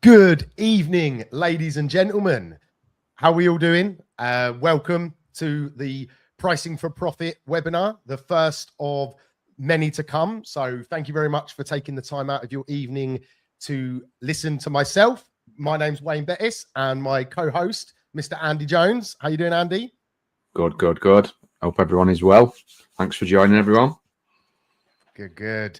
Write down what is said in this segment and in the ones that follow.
Good evening, ladies and gentlemen. How are we all doing? Welcome to the Pricing for Profit webinar, the first of many to come. So thank you very much for taking the time out of your evening to listen to myself. My name's Wayne Bettis and my co-host, Mr. Andy Jones. How you doing, Andy? Good. Hope everyone is well. Thanks for joining, everyone. Good.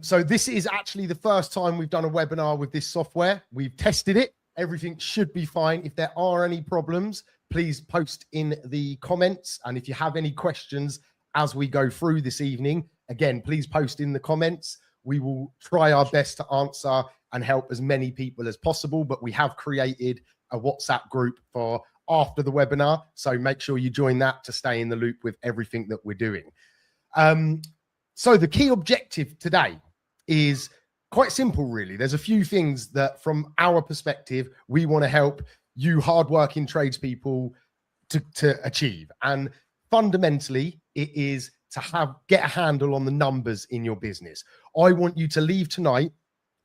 So this is actually the first time we've done a webinar with this software. We've tested it. Everything should be fine. If there are any problems, please post in the comments. And if you have any questions as we go through this evening, again, please post in the comments. We will try our best to answer and help as many people as possible. But we have created a WhatsApp group for after the webinar. So make sure you join that to stay in the loop with everything that we're doing. So the key objective today is quite simple, really. There's a few things that from our perspective, we want to help you hardworking tradespeople to achieve. And fundamentally, it is to get a handle on the numbers in your business. I want you to leave tonight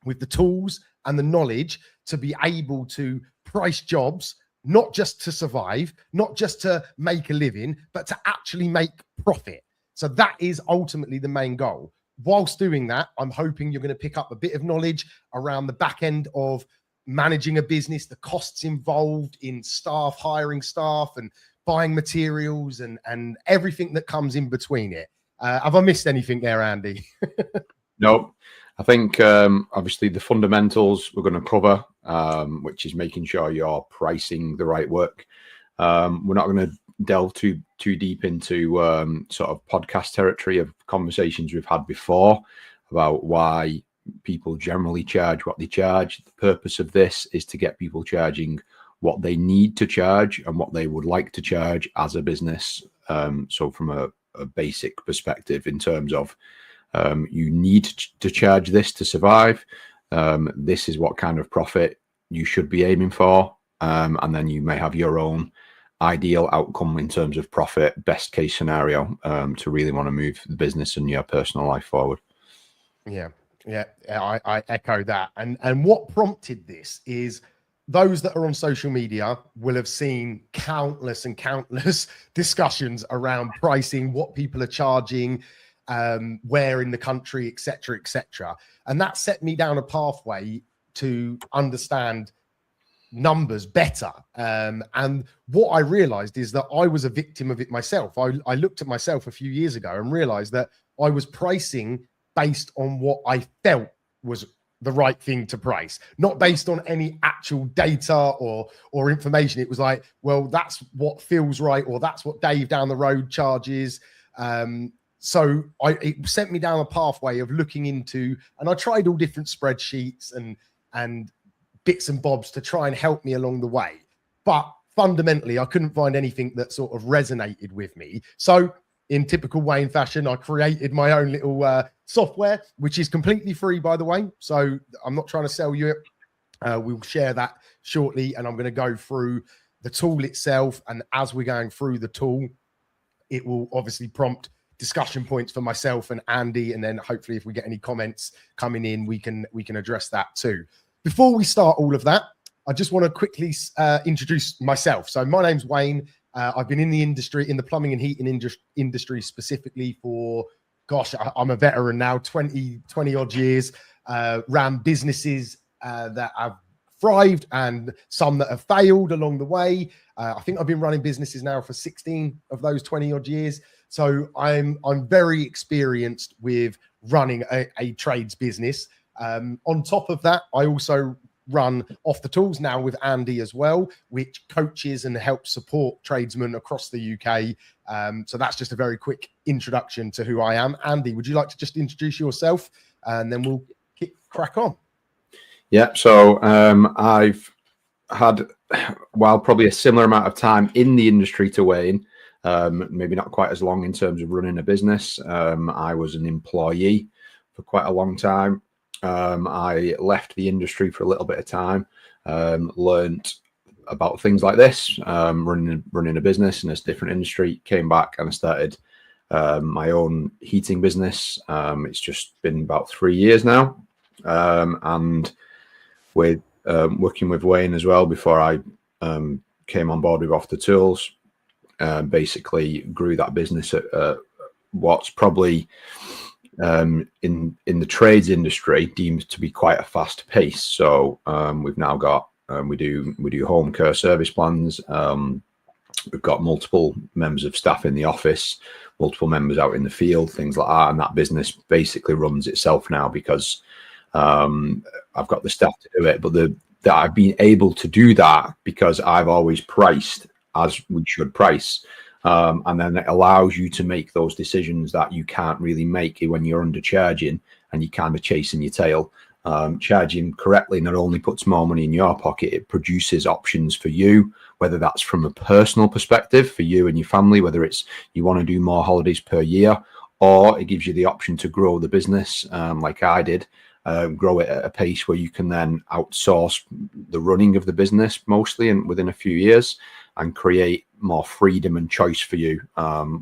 with the tools and the knowledge to be able to price jobs, not just to survive, not just to make a living, but to actually make profit. So that is ultimately the main goal. Whilst doing that, I'm hoping you're going to pick up a bit of knowledge around the back end of managing a business, the costs involved in staff, hiring staff and buying materials and everything that comes in between it. Have I missed anything there, Andy? No, I think obviously the fundamentals we're going to cover, which is making sure you're pricing the right work. We're not going to delve too deep into sort of podcast territory of conversations we've had before about why people generally charge what they charge. The purpose of this is to get people charging what they need to charge and what they would like to charge as a business. So from a basic perspective in terms of you need to charge this to survive. This is what kind of profit you should be aiming for. And then you may have your own ideal outcome in terms of profit, best case scenario, to really want to move the business and your personal life forward. Yeah, I echo that. And what prompted this is those that are on social media will have seen countless discussions around pricing, what people are charging, where in the country, etc. And that set me down a pathway to understand numbers better. And what I realized is that I was a victim of it myself. I looked at myself a few years ago and realized that I was pricing based on what I felt was the right thing to price, not based on any actual data or information. It was like, well, that's what feels right, or that's what Dave down the road charges. So it sent me down a pathway of looking into, and I tried all different spreadsheets and bits and bobs to try and help me along the way. But fundamentally, I couldn't find anything that sort of resonated with me. So in typical Wayne fashion, I created my own little software, which is completely free, by the way. So I'm not trying to sell you it. We'll share that shortly. And I'm going to go through the tool itself. And as we're going through the tool, it will obviously prompt discussion points for myself and Andy. And then hopefully if we get any comments coming in, we can address that too. Before we start all of that, I just want to quickly introduce myself. So my name's Wayne. I've been in the industry, in the plumbing and heating industry specifically for, gosh, I'm a veteran now, 20 odd years, ran businesses that have thrived and some that have failed along the way. I think I've been running businesses now for 16 of those 20 odd years. So I'm very experienced with running a trades business. On top of that, I also run Off the Tools now with Andy as well, which coaches and helps support tradesmen across the UK. So that's just a very quick introduction to who I am. Andy, would you like to just introduce yourself and then we'll crack on? Yeah, so I've had, while probably a similar amount of time in the industry to Wayne, maybe not quite as long in terms of running a business. I was an employee for quite a long time. I left the industry for a little bit of time, learned about things like this, running a business in a different industry, came back and I started my own heating business. It's just been about 3 years now. And with working with Wayne as well before I came on board with Off the Tools. Basically grew that business at what's probably in the trades industry deemed to be quite a fast pace. So we've now got we do home care service plans. We've got multiple members of staff in the office, multiple members out in the field, things like that. And that business basically runs itself now because I've got the staff to do it. But that I've been able to do that because I've always priced as we should price. And then it allows you to make those decisions that you can't really make when you're undercharging and you're kind of chasing your tail. Charging correctly not only puts more money in your pocket, it produces options for you, whether that's from a personal perspective for you and your family, whether it's you want to do more holidays per year, or it gives you the option to grow the business like I did, grow it at a pace where you can then outsource the running of the business mostly and within a few years and create more freedom and choice for you,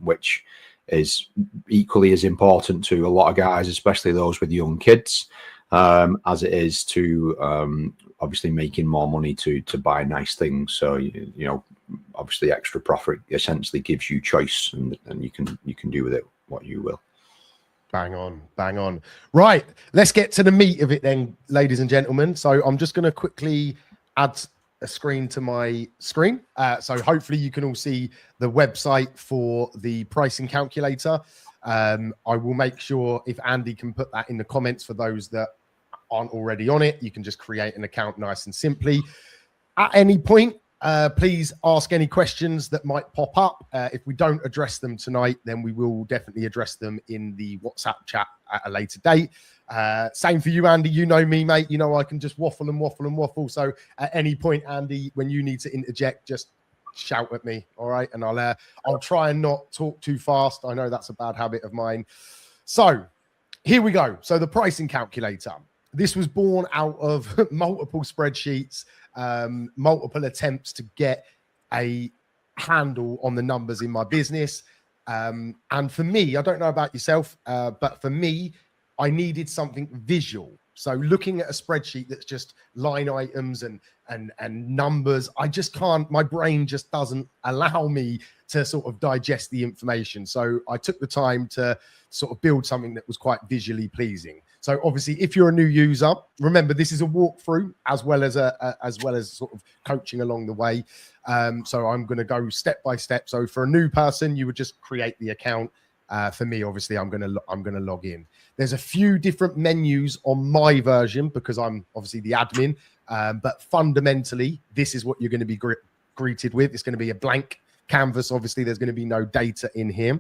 which is equally as important to a lot of guys, especially those with young kids, as it is to obviously making more money to buy nice things. So you know, obviously extra profit essentially gives you choice, and you can do with it what you will. Bang on. Right, let's get to the meat of it then, ladies and gentlemen. So I'm just going to quickly add a screen to my screen. So hopefully you can all see the website for the pricing calculator. I will make sure if Andy can put that in the comments for those that aren't already on it. You can just create an account nice and simply. At any point, please ask any questions that might pop up. If we don't address them tonight, then we will definitely address them in the WhatsApp chat at a later date. Same for you, Andy. You know me, mate. You know I can just waffle and waffle and waffle. So at any point, Andy, when you need to interject, just shout at me, all right? And I'll try and not talk too fast. I know that's a bad habit of mine. So here we go. So the pricing calculator. This was born out of multiple spreadsheets, multiple attempts to get a handle on the numbers in my business. And for me, I don't know about yourself, but for me, I needed something visual. So looking at a spreadsheet that's just line items and numbers, I just can't, my brain just doesn't allow me to sort of digest the information. So I took the time to sort of build something that was quite visually pleasing. So obviously, if you're a new user, remember this is a walkthrough as well as sort of coaching along the way. So I'm going to go step by step. So for a new person, you would just create the account. For me, obviously, I'm going to log in. There's a few different menus on my version because I'm obviously the admin. But fundamentally, this is what you're going to be greeted with. It's going to be a blank canvas. Obviously, there's going to be no data in here.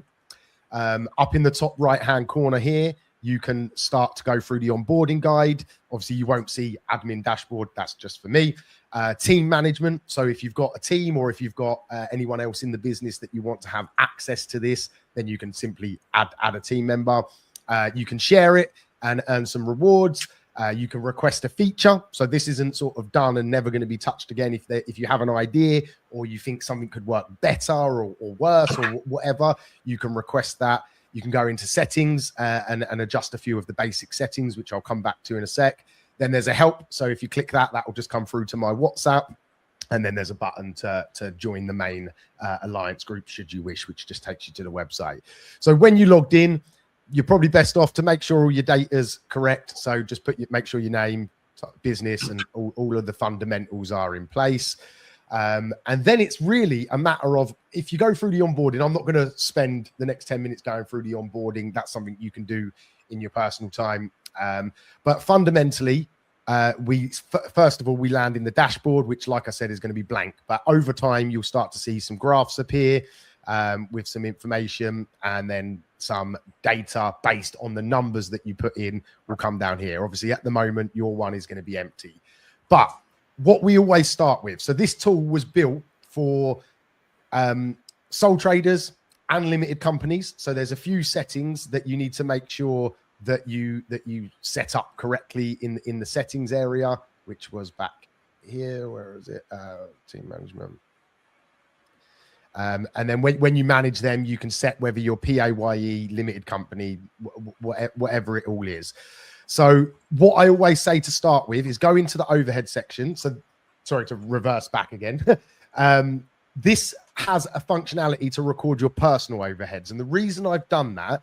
Up in the top right-hand corner here, you can start to go through the onboarding guide. Obviously, you won't see admin dashboard. That's just for me. Team management. So if you've got a team or if you've got anyone else in the business that you want to have access to this, then you can simply add a team member. You can share it and earn some rewards. You can request a feature. So this isn't sort of done and never going to be touched again. If you have an idea or you think something could work better or worse or whatever, you can request that. You can go into settings and adjust a few of the basic settings, which I'll come back to in a sec. Then there's a help. So if you click that, that will just come through to my WhatsApp. And then there's a button to join the main alliance group, should you wish, which just takes you to the website. So when you logged in, you're probably best off to make sure all your data is correct. So just make sure your name, business, and all of the fundamentals are in place. And then it's really a matter of, if you go through the onboarding, I'm not going to spend the next 10 minutes going through the onboarding. That's something you can do in your personal time. But fundamentally, first of all, we land in the dashboard, which, like I said, is going to be blank. But over time, you'll start to see some graphs appear with some information, and then some data based on the numbers that you put in will come down here. Obviously, at the moment, your one is going to be empty. But what we always start with, so this tool was built for sole traders and limited companies. So there's a few settings that you need to make sure that you set up correctly in the settings area, which was back here. Where is it? Team management. And then when you manage them, you can set whether you're PAYE, limited company, whatever it all is. So what I always say to start with is go into the overhead section. So sorry to reverse back again. This has a functionality to record your personal overheads. And the reason I've done that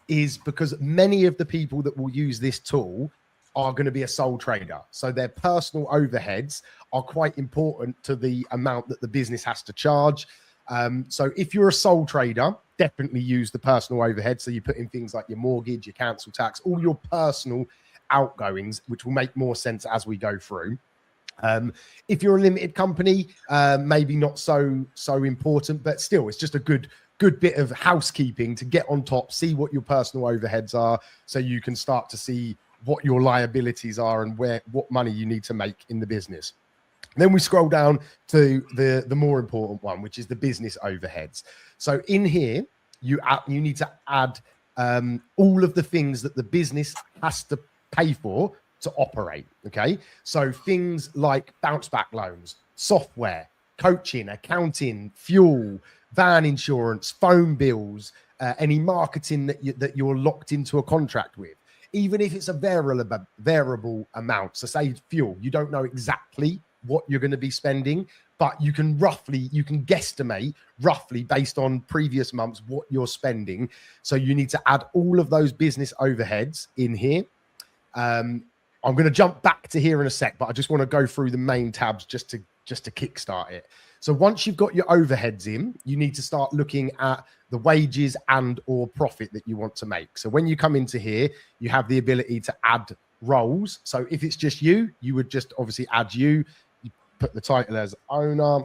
is because many of the people that will use this tool are going to be a sole trader. So their personal overheads are quite important to the amount that the business has to charge. So if you're a sole trader, definitely use the personal overhead. So you put in things like your mortgage, your council tax, all your personal outgoings, which will make more sense as we go through. If you're a limited company, maybe not so important, but still, it's just a good bit of housekeeping to get on top, see what your personal overheads are, so you can start to see what your liabilities are and what money you need to make in the business. Then we scroll down to the more important one, which is the business overheads. So in here, you need to add all of the things that the business has to pay for to operate. Okay, so things like bounce back loans, software, coaching, accounting, fuel, van insurance, phone bills, any marketing that you're locked into a contract with, even if it's a variable amount. So say fuel, you don't know exactly what you're going to be spending, but you can guesstimate roughly based on previous months what you're spending. So you need to add all of those business overheads in here. I'm going to jump back to here in a sec, but I just want to go through the main tabs just to kickstart it. So once you've got your overheads in, you need to start looking at the wages and or profit that you want to make. So when you come into here, you have the ability to add roles. So if it's just you, you would just obviously add you put the title as owner,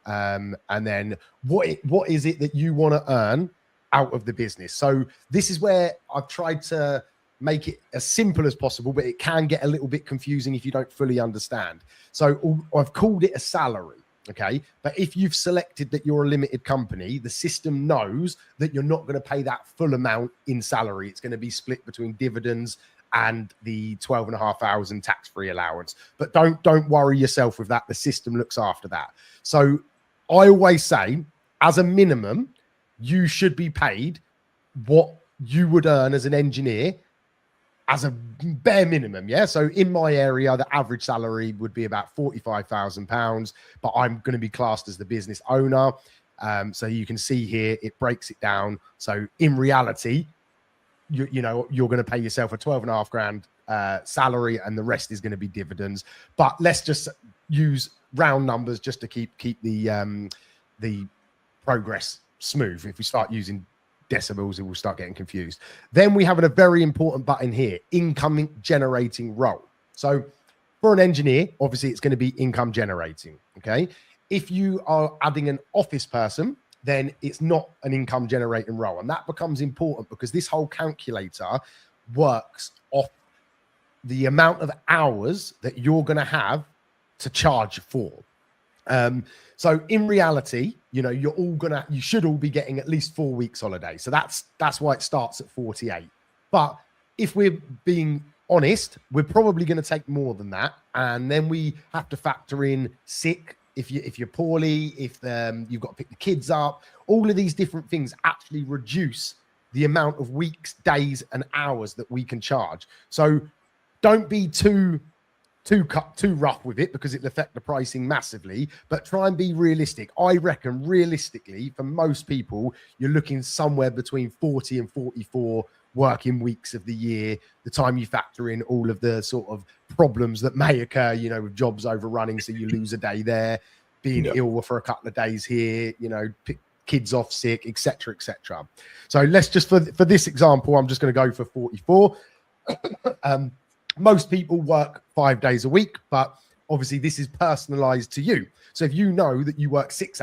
and then what is it that you want to earn out of the business. So this is where I've tried to make it as simple as possible, but it can get a little bit confusing if you don't fully understand. So I've called it a salary. Okay, but if you've selected that you're a limited company, the system knows that you're not going to pay that full amount in salary. It's going to be split between dividends and the 12,500 tax-free allowance. But don't worry yourself with that. The system looks after that. So I always say, as a minimum, you should be paid what you would earn as an engineer as a bare minimum. Yeah. So in my area, the average salary would be about £45,000, but I'm going to be classed as the business owner. So you can see here, it breaks it down. So in reality, you're going to pay yourself a 12.5 grand salary, and the rest is going to be dividends. But let's just use round numbers just to keep the progress smooth. If we start using decimals, it will start getting confused. Then we have a very important button here, income generating role. So for an engineer, obviously it's going to be income generating. Okay. If you are adding an office person, then it's not an income generating role. And that becomes important because this whole calculator works off the amount of hours that you're going to have to charge for. So in reality, you should all be getting at least 4 weeks holiday. So that's why it starts at 48. But if we're being honest, we're probably going to take more than that. And then we have to factor in sick, if you're poorly, if you've got to pick the kids up. All of these different things actually reduce the amount of weeks, days, and hours that we can charge. So don't be too rough with it, because it'll affect the pricing massively, but try and be realistic. I reckon realistically, for most people, you're looking somewhere between 40 and 44 working weeks of the year, the time you factor in all of the sort of problems that may occur, with jobs overrunning, so you lose a day there, being ill for a couple of days here, pick kids off sick, etc. So let's just, for this example, I'm just going to go for 44. Most people work 5 days a week, but obviously this is personalized to you. So if you know that you work 6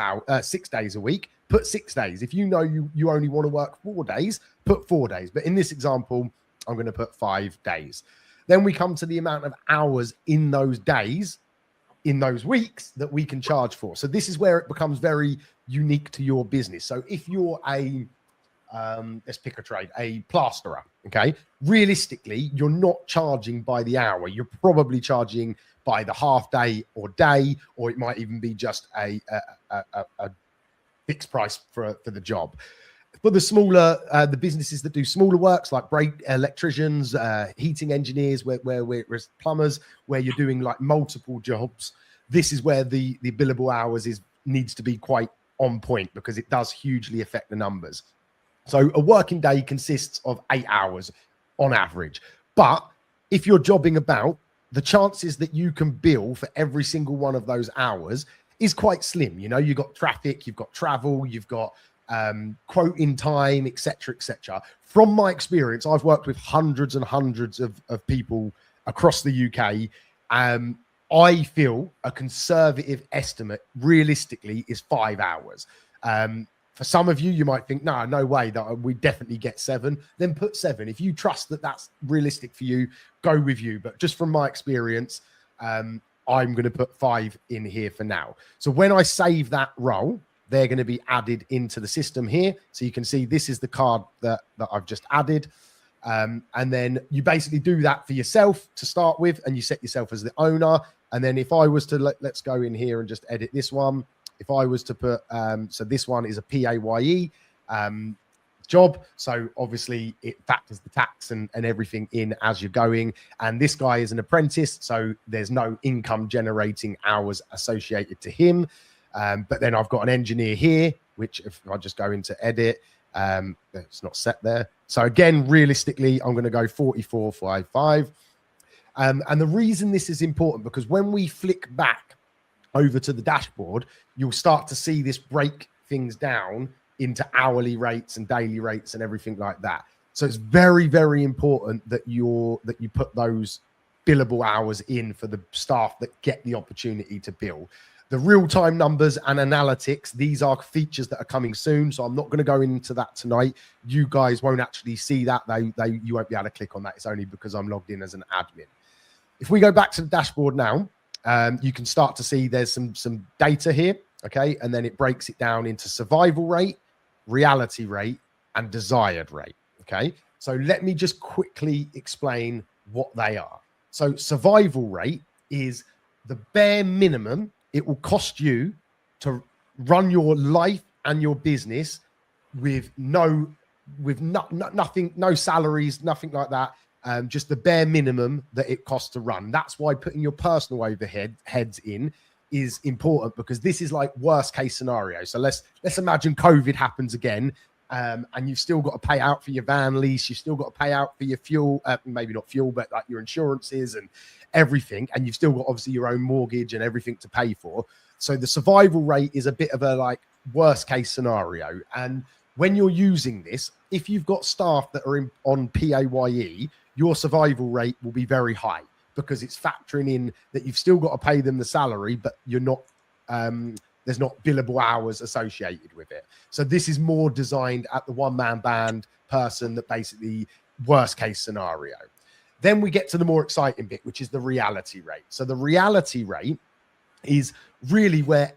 days a week, put 6 days. If you know you only want to work 4 days, put 4 days. But in this example, I'm going to put 5 days. Then we come to the amount of hours in those days, in those weeks, that we can charge for. So this is where it becomes very unique to your business. So if you're let's pick a trade, a plasterer, okay? Realistically, you're not charging by the hour. You're probably charging by the half day, or it might even be just a fixed price for the job. For the smaller, the businesses that do smaller works like electricians, heating engineers, where we're plumbers, where you're doing like multiple jobs, this is where the billable hours needs to be quite on point, because it does hugely affect the numbers. So a working day consists of 8 hours on average. But if you're jobbing about, the chances that you can bill for every single one of those hours is quite slim. You know, you've got traffic, you've got travel, you've got quoting time, etc., etc. From my experience, I've worked with hundreds and hundreds of people across the UK. I feel a conservative estimate realistically is 5 hours. For some of you, you might think, no way, that we definitely get 7. Then put 7. If you trust that that's realistic for you, go with you. But just from my experience, I'm going to put 5 in here for now. So when I save that role, they're going to be added into the system here. So you can see this is the card that I've just added. And then you basically do that for yourself to start with, and you set yourself as the owner. And then if I was to, let's go in here and just edit this one. If I was to put, so this one is a PAYE job. So obviously it factors the tax and everything in as you're going. And this guy is an apprentice, so there's no income generating hours associated to him. But then I've got an engineer here, which if I just go into edit, it's not set there. So again, realistically, I'm going to go 44.55. And the reason this is important, because when we flick back over to the dashboard, you'll start to see this break things down into hourly rates and daily rates and everything like that. So it's very, very important that you put those billable hours in for the staff that get the opportunity to bill. The real-time numbers and analytics, these are features that are coming soon, so I'm not going to go into that tonight. You guys won't actually see that. You won't be able to click on that. It's only because I'm logged in as an admin. If we go back to the dashboard now, you can start to see there's some data here, okay? And then it breaks it down into survival rate, reality rate, and desired rate, okay? So let me just quickly explain what they are. So survival rate is the bare minimum it will cost you to run your life and your business with nothing, no salaries, nothing like that. Just the bare minimum that it costs to run. That's why putting your personal overheads in is important, because this is like worst case scenario. So let's imagine COVID happens again, and you've still got to pay out for your van lease. You've still got to pay out for your fuel, maybe not fuel, but like your insurances and everything. And you've still got obviously your own mortgage and everything to pay for. So the survival rate is a bit of a like worst case scenario. And when you're using this, if you've got staff that are on PAYE, your survival rate will be very high, because it's factoring in that you've still got to pay them the salary, but you're not, there's not billable hours associated with it. So this is more designed at the one-man band person, that basically worst case scenario. Then we get to the more exciting bit, which is the reality rate. So the reality rate is really where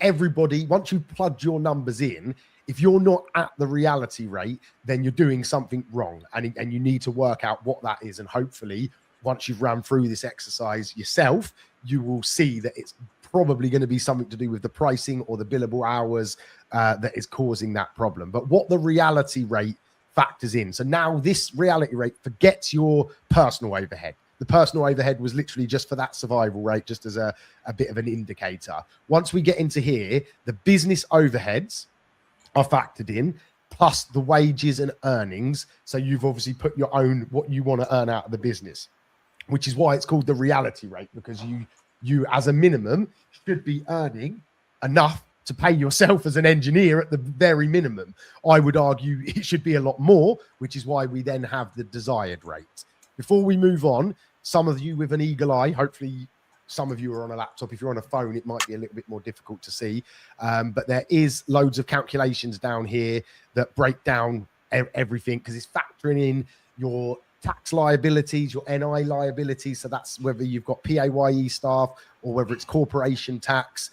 everybody, once you plug your numbers in, if you're not at the reality rate, then you're doing something wrong, and you need to work out what that is. And hopefully, once you've run through this exercise yourself, you will see that it's probably going to be something to do with the pricing or the billable hours that is causing that problem. But what the reality rate factors in. So now this reality rate forgets your personal overhead. The personal overhead was literally just for that survival rate, just as a bit of an indicator. Once we get into here, the business overheads are factored in, plus the wages and earnings. So you've obviously put your own, what you want to earn out of the business, which is why it's called the reality rate, because you as a minimum should be earning enough to pay yourself as an engineer at the very minimum. I would argue it should be a lot more, which is why we then have the desired rate. Before we move on, some of you with an eagle eye, hopefully some of you are on a laptop. If you're on a phone, it might be a little bit more difficult to see. But there is loads of calculations down here that break down everything, because it's factoring in your tax liabilities, your NI liabilities. So that's whether you've got PAYE staff or whether it's corporation tax.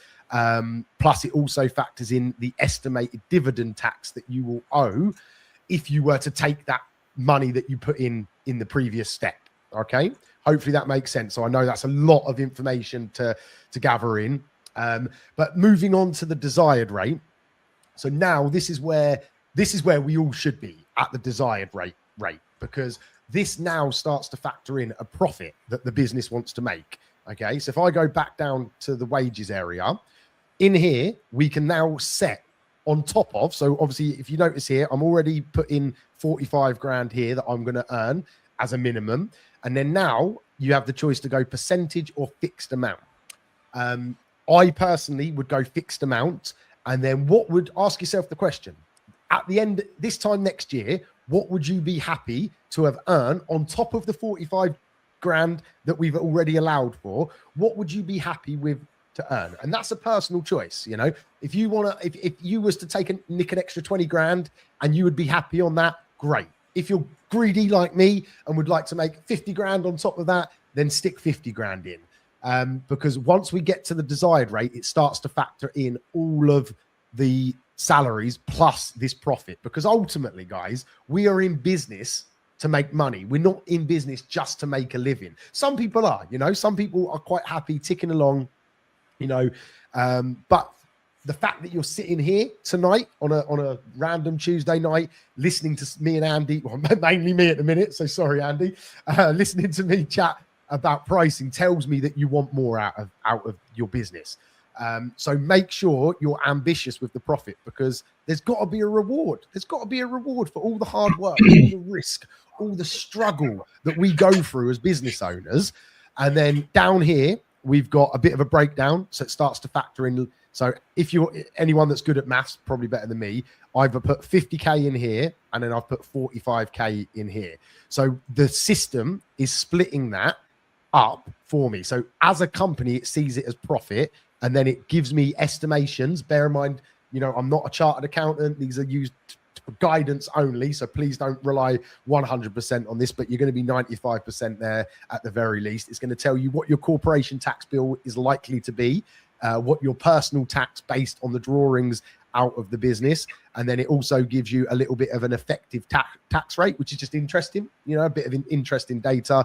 Plus it also factors in the estimated dividend tax that you will owe if you were to take that money that you put in the previous step. Okay, hopefully that makes sense. So I know that's a lot of information to gather in, but moving on to the desired rate. So now this is where this is where we all should be at the desired rate, because this now starts to factor in a profit that the business wants to make. Okay, so if I go back down to the wages area, in here, we can now set on top of, so obviously, if you notice here, I'm already put in 45 grand here that I'm going to earn as a minimum. And then now you have the choice to go percentage or fixed amount. I personally would go fixed amount. And then ask yourself the question, at the end, this time next year, what would you be happy to have earned on top of the 45 grand that we've already allowed for? What would you be happy with to earn? And that's a personal choice. You know, if you want to, if you was to nick an extra 20 grand and you would be happy on that, great. If you're greedy like me and would like to make 50 grand on top of that, then stick 50 grand in. Because once we get to the desired rate, it starts to factor in all of the salaries plus this profit. Because ultimately, guys, we are in business to make money. We're not in business just to make a living. Some people are, you know, some people are quite happy ticking along, you know, but the fact that you're sitting here tonight on a random Tuesday night, listening to me and Andy, well, mainly me at the minute, so sorry, Andy, listening to me chat about pricing tells me that you want more out of your business. So make sure you're ambitious with the profit, because there's got to be a reward. There's got to be a reward for all the hard work, all the risk, all the struggle that we go through as business owners. And then down here, we've got a bit of a breakdown. So it starts to factor in. So if you're anyone that's good at maths, probably better than me, I've put 50K in here and then I've put 45K in here. So the system is splitting that up for me. So as a company, it sees it as profit, and then it gives me estimations. Bear in mind, you know, I'm not a chartered accountant. These are used for guidance only. So please don't rely 100% on this, but you're going to be 95% there at the very least. It's going to tell you what your corporation tax bill is likely to be, what your personal tax based on the drawings out of the business. And then it also gives you a little bit of an effective tax rate, which is just interesting, you know, a bit of interesting data.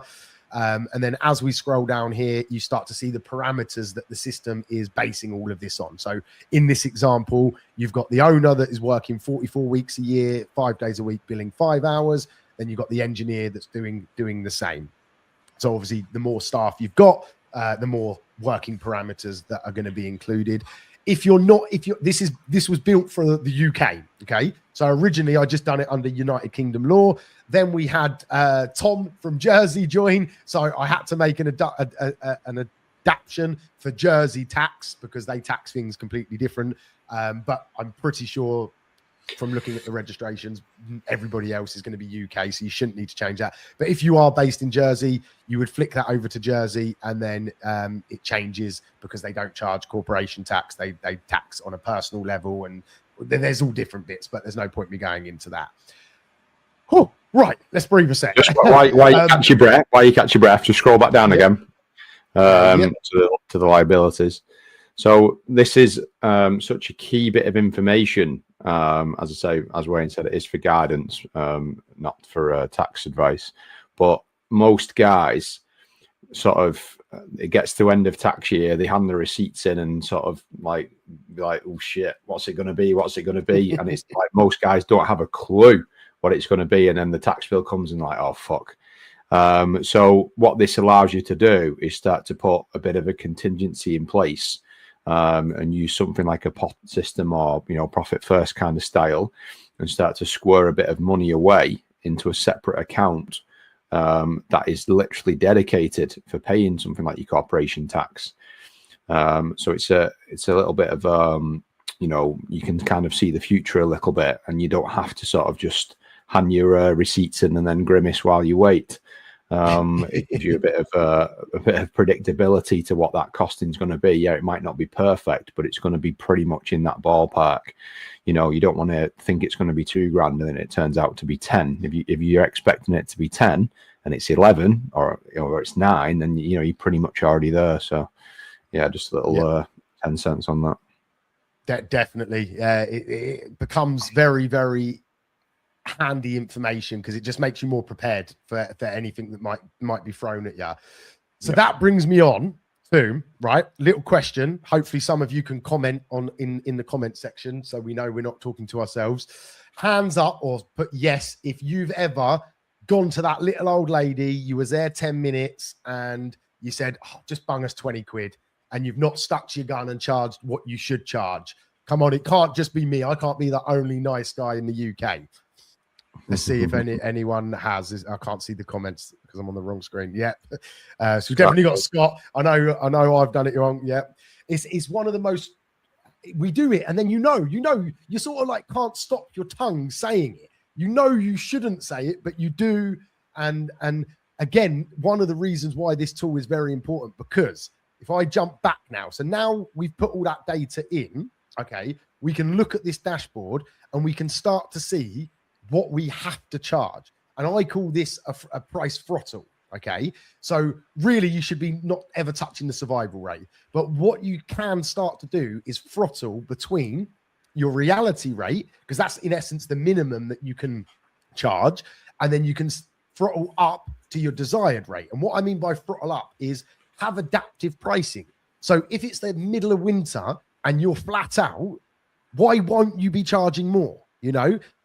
And then as we scroll down here, you start to see the parameters that the system is basing all of this on. So in this example, you've got the owner that is working 44 weeks a year, 5 days a week, billing 5 hours. Then you've got the engineer that's doing the same. So obviously, the more staff you've got, the more working parameters that are going to be included. This was built for the UK. Okay. So originally I just done it under United Kingdom law. Then we had Tom from Jersey join. So I had to make an adaptation for Jersey tax, because they tax things completely different. But I'm pretty sure from looking at the registrations, everybody else is going to be UK, so you shouldn't need to change that. But if you are based in Jersey, you would flick that over to Jersey, and then it changes, because they don't charge corporation tax. They tax on a personal level, and there's all different bits, but there's no point me going into that. Oh, right, let's breathe a sec. Just why you catch your breath? Why you catch your breath? Just scroll back down again to the liabilities. So this is such a key bit of information. As I say, as Wayne said, it is for guidance, not for tax advice. But most guys sort of, it gets to end of tax year, they hand the receipts in and sort of like, oh shit, what's it going to be? What's it going to be? And it's like most guys don't have a clue what it's going to be. And then the tax bill comes and like, oh, fuck. So what this allows you to do is start to put a bit of a contingency in place. And use something like a pot system or, you know, profit first kind of style, and start to square a bit of money away into a separate account that is literally dedicated for paying something like your corporation tax. So it's a little bit of you know, you can kind of see the future a little bit, and you don't have to sort of just hand your receipts in and then grimace while you wait. It gives you a bit of predictability to what that costing is going to be. Yeah, it might not be perfect, but it's going to be pretty much in that ballpark. You know, you don't want to think it's going to be $2 grand and then it turns out to be 10. If you're expecting it to be 10 and it's 11 or it's 9, then you know you're pretty much already there. So yeah, just a little 10 cents on that. Definitely, it becomes very, very handy information, because it just makes you more prepared for anything that might be thrown at you. So that brings me on Boom, right? Little question. Hopefully some of you can comment on in the comment section so we know we're not talking to ourselves. Hands up or put yes if you've ever gone to that little old lady, you was there 10 minutes and you said, oh, just bung us 20 quid, and you've not stuck to your gun and charged what you should charge. Come on, it can't just be me. I can't be the only nice guy in the UK. Let's see if anyone has. I can't see the comments because I'm on the wrong screen. Yeah. So we've definitely got Scott. I know I've done it wrong. Yeah. It's one of the most, we do it. And then, you sort of like can't stop your tongue saying it. You shouldn't say it, but you do. And again, one of the reasons why this tool is very important, because if I jump back now, so now we've put all that data in, okay, we can look at this dashboard and we can start to see what we have to charge. And I call this a price throttle. Okay. So really you should be not ever touching the survival rate, but what you can start to do is throttle between your reality rate, because that's in essence the minimum that you can charge. And then you can throttle up to your desired rate. And what I mean by throttle up is have adaptive pricing. So if it's the middle of winter and you're flat out, why won't you be charging more?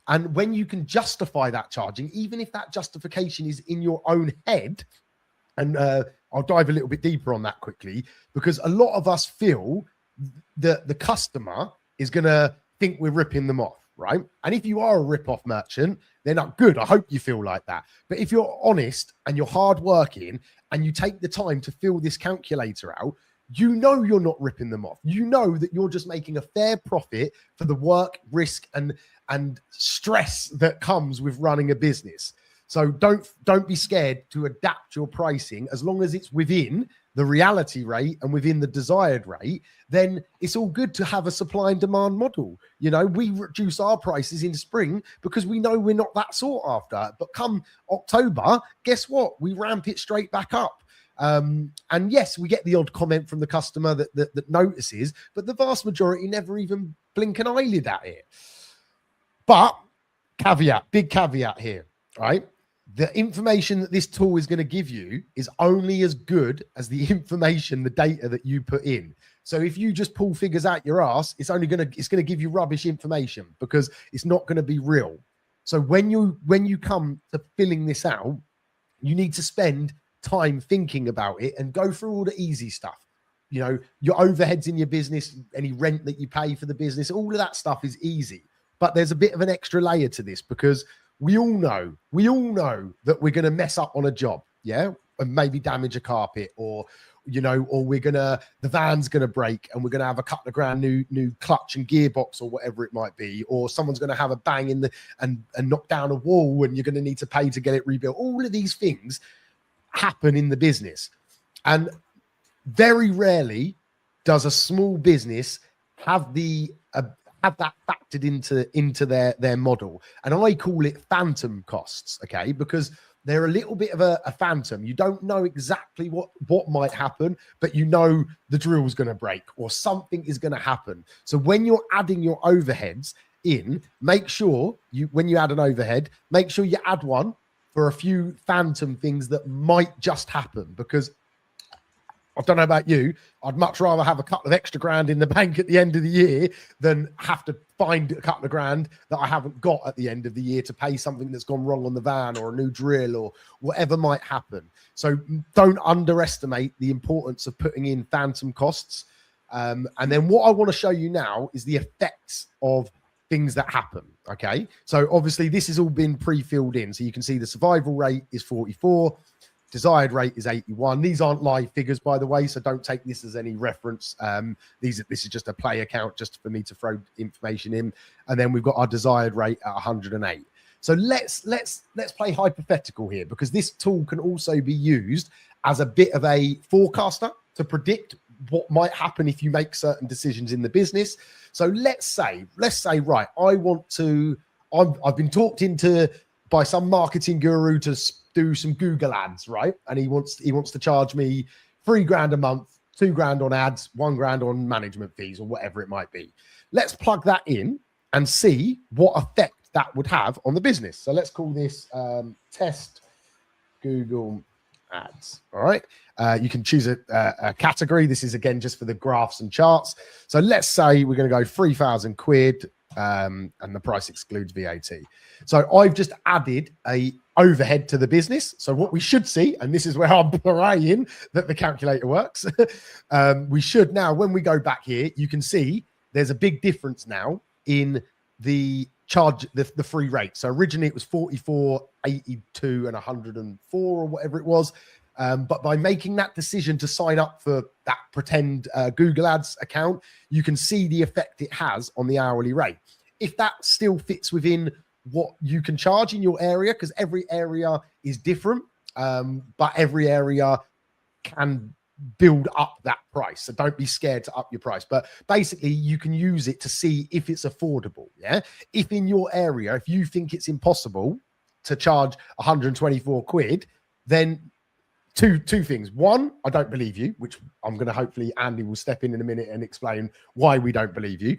And when you can justify that charging, even if that justification is in your own head, and I'll dive a little bit deeper on that quickly, because a lot of us feel that the customer is going to think we're ripping them off, right? And if you are a rip-off merchant, they're not good. I hope you feel like that. But if you're honest and you're hardworking and you take the time to fill this calculator out, you're not ripping them off. You know that you're just making a fair profit for the work, risk, and stress that comes with running a business. So don't be scared to adapt your pricing as long as it's within the reality rate and within the desired rate. Then it's all good to have a supply and demand model. We reduce our prices in spring because we know we're not that sought after. But come October, guess what? We ramp it straight back up. And yes, we get the odd comment from the customer that notices, but the vast majority never even blink an eyelid at it. But big caveat here, right? The information that this tool is going to give you is only as good as the information, the data that you put in. So if you just pull figures out your ass, it's going to give you rubbish information because it's not going to be real. So when you come to filling this out, you need to spend time thinking about it and go through all the easy stuff. Your overheads in your business, any rent that you pay for the business, all of that stuff is easy. But there's a bit of an extra layer to this because we all know that we're going to mess up on a job, yeah, and maybe damage a carpet, or the van's going to break and we're going to have a couple of grand new clutch and gearbox or whatever it might be, or someone's going to have a bang in and knock down a wall and you're going to need to pay to get it rebuilt. All of these things happen in the business, and very rarely does a small business have that factored into their model. And I call it phantom costs, okay, because they're a little bit of a phantom. You don't know exactly what might happen, but the drill's going to break or something is going to happen. So when you're adding your overheads in, make sure when you add an overhead, make sure you add one for a few phantom things that might just happen. Because I don't know about you, I'd much rather have a couple of extra grand in the bank at the end of the year than have to find a couple of grand that I haven't got at the end of the year to pay something that's gone wrong on the van or a new drill or whatever might happen. So don't underestimate the importance of putting in phantom costs. And then what I want to show you now is the effects of things that happen. Okay. So obviously this has all been pre-filled in. So you can see the survival rate is 44. Desired rate is 81. These aren't live figures, by the way, so don't take this as any reference. This is just a play account just for me to throw information in. And then we've got our desired rate at 108. So let's play hypothetical here, because this tool can also be used as a bit of a forecaster to predict what might happen if you make certain decisions in the business. So let's say, right, I've been talked into by some marketing guru to do some Google ads, right? And he wants to charge me $3,000 a month, $2,000 on ads, $1,000 on management fees, or whatever it might be. Let's plug that in and see what effect that would have on the business. So let's call this test Google ads. All right. You can choose a category. This is again just for the graphs and charts. So let's say we're going to go 3,000 quid, and the price excludes VAT. So I've just added a overhead to the business. So what we should see, and this is where I'm praying that the calculator works. We should now, when we go back here, you can see there's a big difference now in the charge, the free rate. So originally it was 44, 82 and 104 or whatever it was. But by making that decision to sign up for that pretend Google Ads account, you can see the effect it has on the hourly rate. If that still fits within what you can charge in your area, because every area is different, but every area can build up that price. So don't be scared to up your price. But basically, you can use it to see if it's affordable. Yeah. If in your area, if you think it's impossible to charge 124 quid, then two things. One, I don't believe you, which I'm going to hopefully Andy will step in a minute and explain why we don't believe you.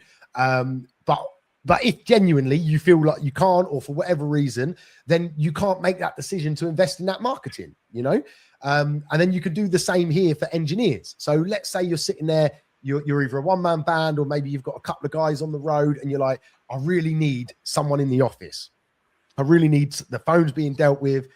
But if genuinely you feel like you can't, or for whatever reason, then you can't make that decision to invest in that marketing, you know? And then you could do the same here for engineers. So let's say you're sitting there, you're either a one-man band, or maybe you've got a couple of guys on the road and you're like, I really need someone in the office. I really need the phones being dealt with.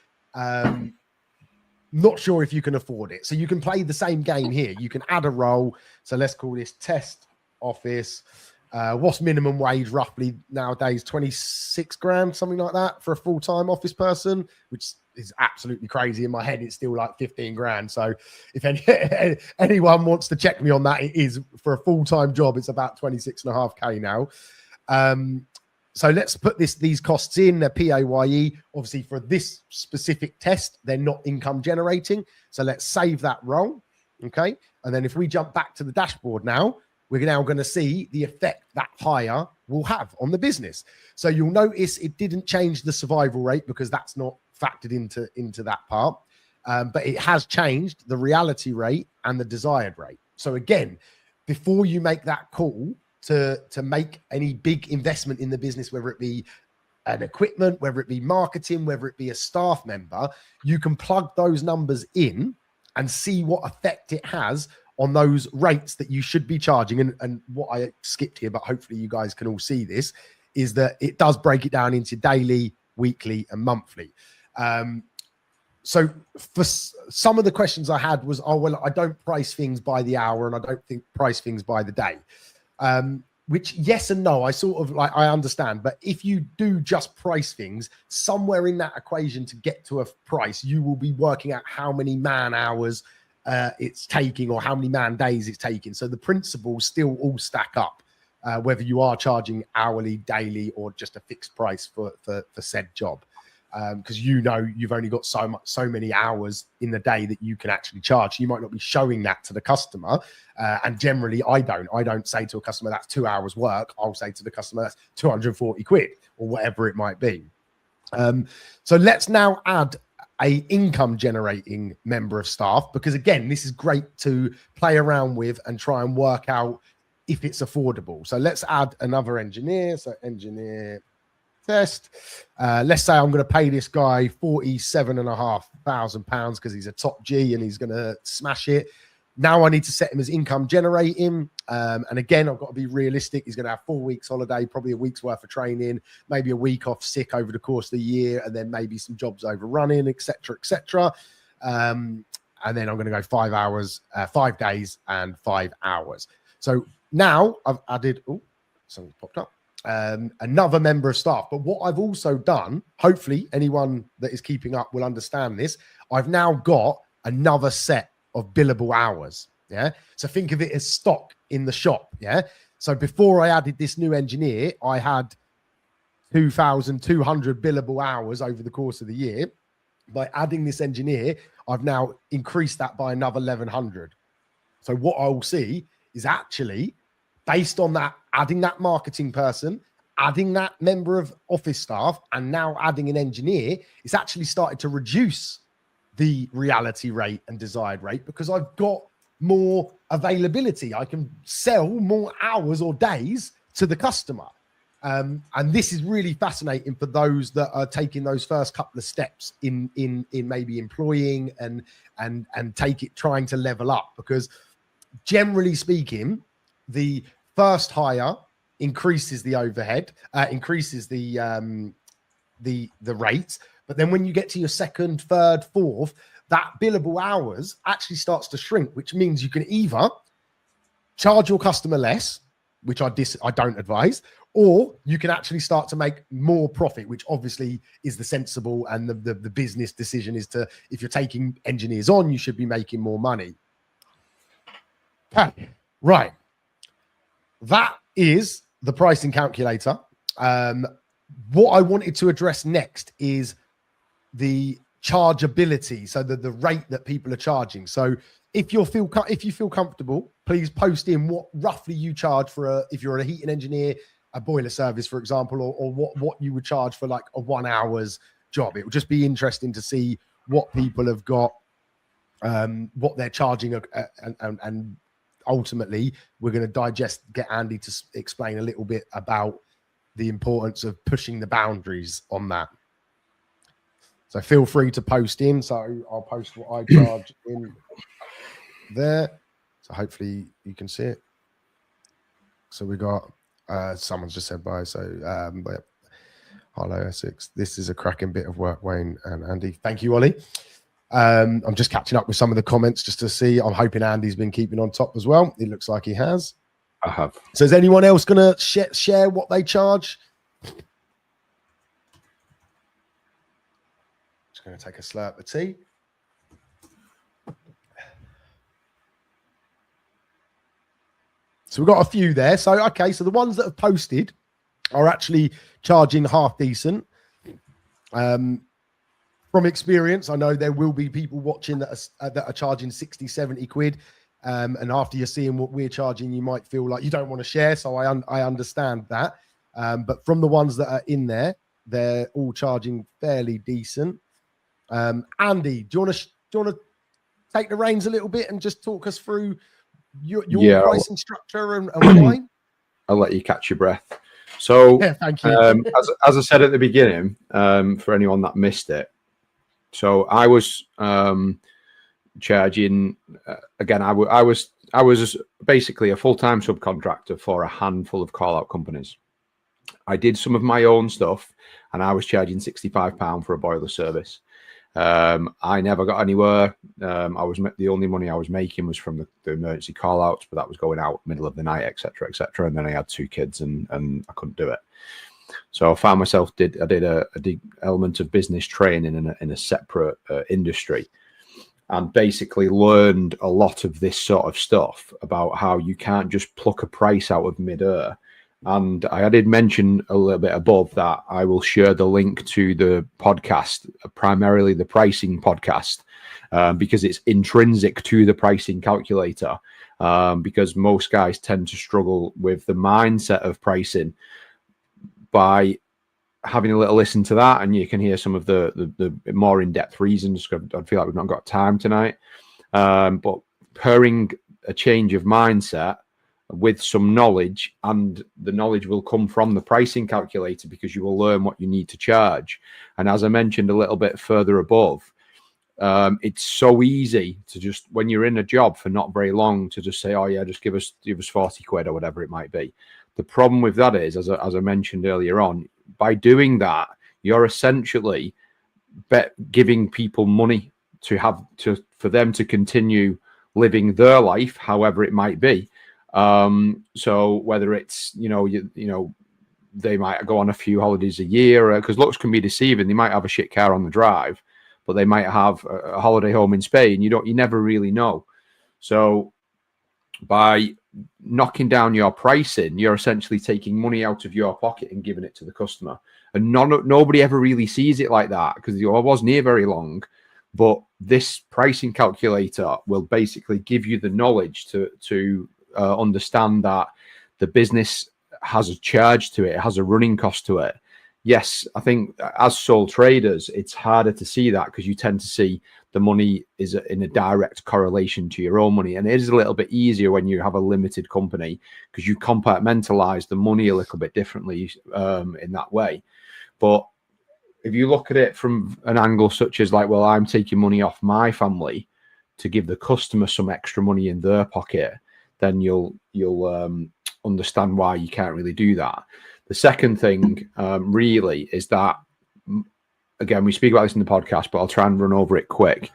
Not sure if you can afford it. So you can play the same game here. You can add a role. So let's call this test office. What's minimum wage roughly nowadays? 26 grand, something like that for a full-time office person, which is absolutely crazy. In my head, it's still like 15 grand. So if anyone wants to check me on that, it is for a full-time job. It's about 26.5K now. So let's put these costs in. They're PAYE. Obviously, for this specific test, they're not income generating. So let's save that role. Okay. And then if we jump back to the dashboard now, we're now going to see the effect that hire will have on the business. So you'll notice it didn't change the survival rate because that's not factored into that part. But it has changed the reality rate and the desired rate. So again, before you make that call to make any big investment in the business, whether it be an equipment, whether it be marketing, whether it be a staff member, you can plug those numbers in and see what effect it has on those rates that you should be charging. And what I skipped here, but hopefully you guys can all see this, is that it does break it down into daily, weekly, and monthly. So for some of the questions I had was, oh, well, I don't price things by the hour and I don't think price things by the day. Which yes and no, I sort of like, I understand. But if you do just price things, somewhere in that equation to get to a price, you will be working out how many man hours it's taking or how many man days it's taking. So the principles still all stack up, whether you are charging hourly, daily, or just a fixed price for said job. Because you know you've only got so many hours in the day that you can actually charge. You might not be showing that to the customer. And generally, I don't say to a customer that's 2 hours work. I'll say to the customer that's 240 quid or whatever it might be. So let's now add a income generating member of staff, because again, this is great to play around with and try and work out if it's affordable. So let's add another engineer. So engineer test. Let's say I'm going to pay this guy £47,500 because he's a top G and he's going to smash it. Now I need to set him as income generating. And again, I've got to be realistic. He's going to have 4 weeks holiday, probably a week's worth of training, maybe a week off sick over the course of the year, and then maybe some jobs overrunning, etc., etc. And then I'm going to go 5 hours, 5 days and 5 hours. So now I've added, oh, something popped up. Another member of staff. But what I've also done, hopefully anyone that is keeping up will understand this, I've now got another set of billable hours. Yeah. So think of it as stock in the shop. Yeah. So before I added this new engineer, I had 2,200 billable hours over the course of the year. By adding this engineer, I've now increased that by another 1,100. So what I will see is actually based on that, adding that marketing person, adding that member of office staff, and now adding an engineer, it's actually started to reduce the reality rate and desired rate because I've got more availability. I can sell more hours or days to the customer. And this is really fascinating for those that are taking those first couple of steps in maybe employing and trying to level up, because generally speaking, the first hire increases the overhead, increases the rates. But then when you get to your second, third, fourth, that billable hours actually starts to shrink, which means you can either charge your customer less, which I don't advise, or you can actually start to make more profit, which obviously is the sensible and the business decision is to, if you're taking engineers on, you should be making more money. Okay, right. That is the pricing calculator. What I wanted to address next is the chargeability, so the rate that people are charging. So if you feel comfortable, please post in what roughly you charge for if you're a heating engineer, a boiler service, for example, or what you would charge for like a 1 hour's job. It would just be interesting to see what people have got, what they're charging, and ultimately we're going to get Andy to explain a little bit about the importance of pushing the boundaries on that. So feel free to post in. So I'll post what I charge in there. So hopefully you can see it. So we got, someone's just said bye. So, but hello, Essex. This is a cracking bit of work, Wayne and Andy. Thank you, Ollie. I'm just catching up with some of the comments just to see. I'm hoping Andy's been keeping on top as well. It looks like he has. I have. So is anyone else going to share what they charge? Just going to take a slurp of tea. So we've got a few there. So, okay, so the ones that have posted are actually charging half decent. From experience, I know there will be people watching that are charging 60, 70 quid. And after you're seeing what we're charging, you might feel like you don't want to share. So I understand that. But from the ones that are in there, they're all charging fairly decent. Andy, do you want to take the reins a little bit and just talk us through your pricing structure and why? I'll let you catch your breath. So, yeah, thank you. as I said at the beginning, for anyone that missed it, so I was charging again. I was basically a full-time subcontractor for a handful of call-out companies. I did some of my own stuff, and I was charging £65 for a boiler service. I never got anywhere. The only money I was making was from the emergency call outs, but that was going out middle of the night, etc., etc. And then I had 2 kids, and I couldn't do it. So I found myself I did a element of business training in a separate industry, and basically learned a lot of this sort of stuff about how you can't just pluck a price out of midair. And I did mention a little bit above that I will share the link to the podcast, primarily the pricing podcast, because it's intrinsic to the pricing calculator, because most guys tend to struggle with the mindset of pricing. By having a little listen to that, and you can hear some of the more in-depth reasons. I feel like we've not got time tonight, but pairing a change of mindset with some knowledge, and the knowledge will come from the pricing calculator, because you will learn what you need to charge. And as I mentioned a little bit further above, it's so easy to just, when you're in a job for not very long, to just say, oh yeah, just give us 40 quid or whatever it might be. The problem with that is, as I mentioned earlier on, by doing that, you're essentially giving people money for them to continue living their life, however it might be. So whether it's, they might go on a few holidays a year, because looks can be deceiving. They might have a shit car on the drive, but they might have a holiday home in Spain. You never really know. So by knocking down your pricing, you're essentially taking money out of your pocket and giving it to the customer. And nobody ever really sees it like that, because I wasn't here very long. But this pricing calculator will basically give you the knowledge to understand that the business has a charge to it, it has a running cost to it. yes, I think as sole traders, it's harder to see that because you tend to see the money is in a direct correlation to your own money. And it is a little bit easier when you have a limited company because you compartmentalize the money a little bit differently in that way. But if you look at it from an angle such as like, well, I'm taking money off my family to give the customer some extra money in their pocket, then you'll understand why you can't really do that. The second thing really is that, again, we speak about this in the podcast, but I'll try and run over it quick.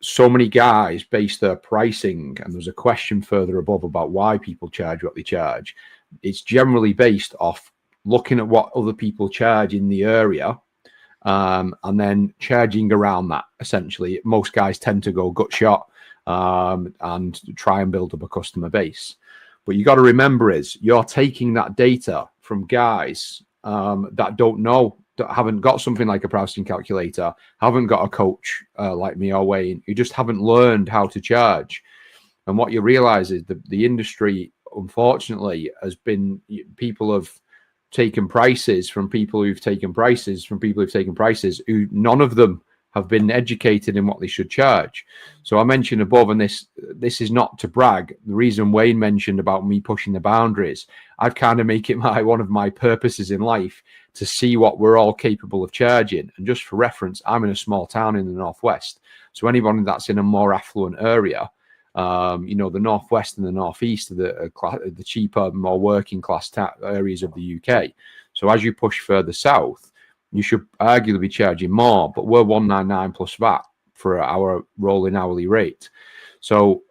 So many guys base their pricing, and there's a question further above about why people charge what they charge. It's generally based off looking at what other people charge in the area and then charging around that. Essentially, most guys tend to go gut shot and try and build up a customer base. But you got to remember is you're taking that data from guys that don't know, that haven't got something like a pricing calculator, haven't got a coach like me or Wayne, who just haven't learned how to charge. And what you realize is the industry, unfortunately, has been, people have taken prices from people who've taken prices from people who've taken prices who none of them have been educated in what they should charge. So I mentioned above, and this is not to brag, the reason Wayne mentioned about me pushing the boundaries, I've kind of make it one of my purposes in life to see what we're all capable of charging. And just for reference, I'm in a small town in the Northwest. So anyone that's in a more affluent area, the Northwest and the Northeast are the cheaper, more working class areas of the UK. So as you push further south, you should arguably be charging more, but we're 199 plus VAT for our rolling hourly rate. So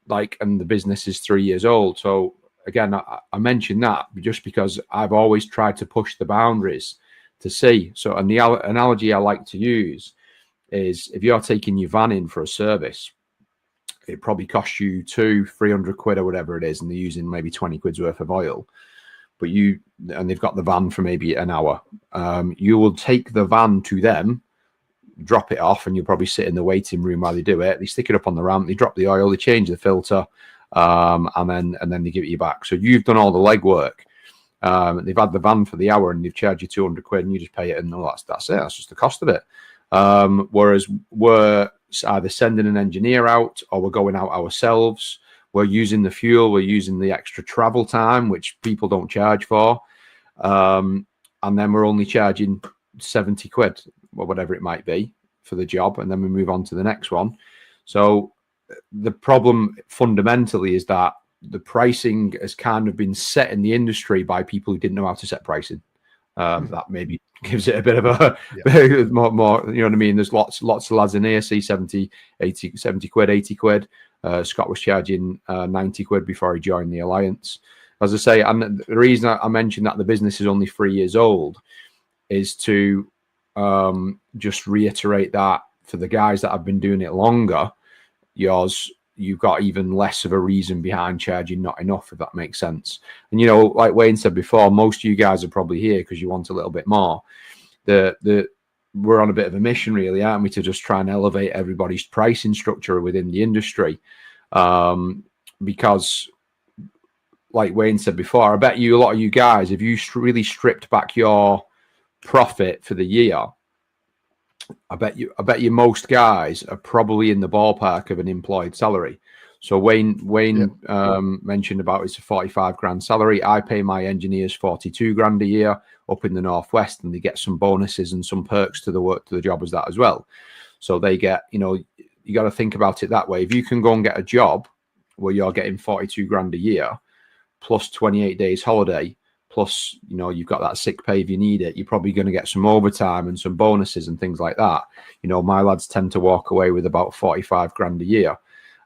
and the business is 3 years old. So again, I mentioned that just because I've always tried to push the boundaries to see. So, and the analogy I like to use is if you're taking your van in for a service, it probably costs you 200-300 quid or whatever it is, and they're using maybe 20 quid's worth of oil. But and they've got the van for maybe an hour. You will take the van to them, drop it off, and you'll probably sit in the waiting room while they do it. They stick it up on the ramp, they drop the oil, they change the filter, and then they give it you back. So you've done all the legwork. They've had the van for the hour and they've charged you 200 quid, and you just pay it, and that's it. That's just the cost of it. Whereas we're either sending an engineer out or we're going out ourselves. We're using the fuel, we're using the extra travel time, which people don't charge for. And then we're only charging 70 quid or whatever it might be for the job. And then we move on to the next one. So the problem fundamentally is that the pricing has kind of been set in the industry by people who didn't know how to set pricing. That maybe gives it a bit of a more, you know what I mean? There's lots of lads in here, see 70 quid, 80 quid. Scott was charging 90 quid before he joined the Alliance. As I say, and the reason I mentioned that the business is only 3 years old is to just reiterate that for the guys that have been doing it longer, you've got even less of a reason behind charging not enough, if that makes sense. And, like Wayne said before, most of you guys are probably here because you want a little bit more. We're on a bit of a mission, really, aren't we, to just try and elevate everybody's pricing structure within the industry. Because, like Wayne said before, I bet you a lot of you guys, if you really stripped back your profit for the year, I bet you most guys are probably in the ballpark of an employed salary. So Wayne mentioned about it's a 45 grand salary. I pay my engineers 42 grand a year up in the Northwest, and they get some bonuses and some perks to the job as that as well. So they get, you got to think about it that way. If you can go and get a job where you're getting 42 grand a year plus 28 days holiday, plus, you've got that sick pay if you need it, you're probably going to get some overtime and some bonuses and things like that. My lads tend to walk away with about 45 grand a year.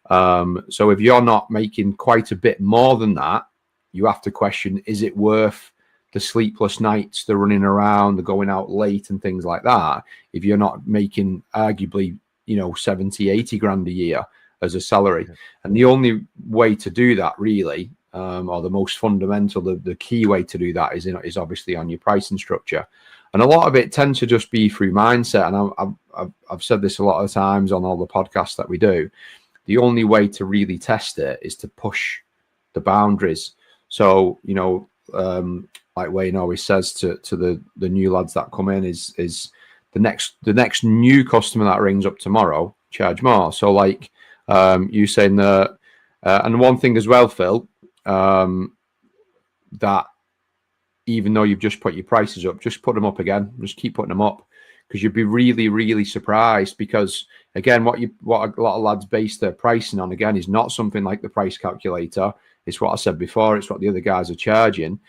So if you're not making quite a bit more than that, you have to question, is it worth the sleepless nights, the running around, the going out late and things like that, if you're not making arguably, 70, 80 grand a year as a salary? And the only way to do that really, or the most fundamental, the key way to do that is obviously on your pricing structure. And a lot of it tends to just be through mindset. And I've said this a lot of times on all the podcasts that we do. The only way to really test it is to push the boundaries. So, like Wayne always says to the new lads that come in is the next new customer that rings up tomorrow, charge more. So like you saying that, and one thing as well, Phil, that even though you've just put your prices up, just put them up again. Just keep putting them up, because you'd be really, really surprised. Because again, what a lot of lads base their pricing on, again, is not something like the price calculator. It's what I said before. It's what the other guys are charging.